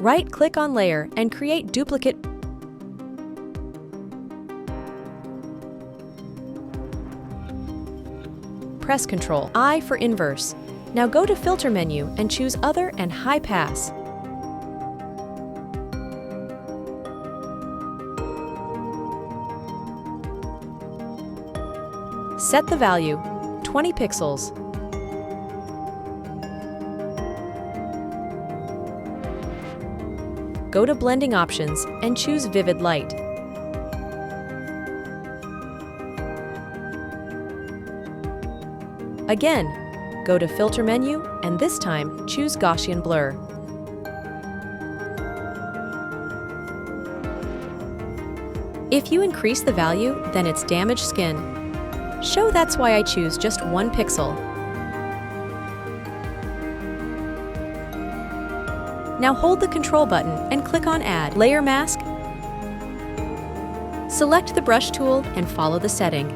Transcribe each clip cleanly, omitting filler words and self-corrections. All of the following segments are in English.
Right-click on Layer and create Duplicate. Press Ctrl-I for Inverse. Now go to Filter menu and choose Other and High Pass. Set the value 20 pixels. Go to Blending Options and choose Vivid Light. Again, go to Filter menu and this time choose Gaussian Blur. If you increase the value, then it's damaged skin. Show that's why I choose just 1 pixel. Now hold the Control button and click on Add Layer Mask. Select the brush tool and follow the setting.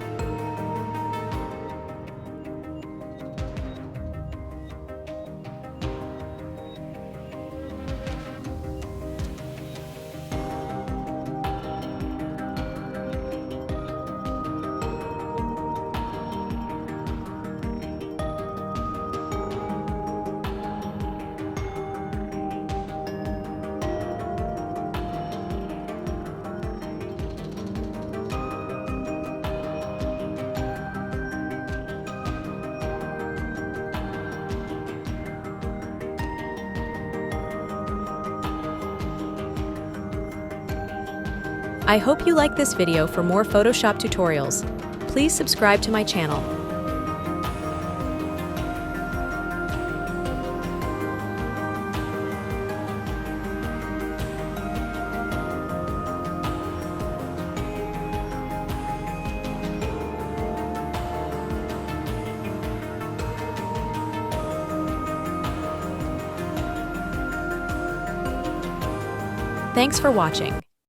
I hope you like this video. For more Photoshop tutorials, please subscribe to my channel. Thanks for watching.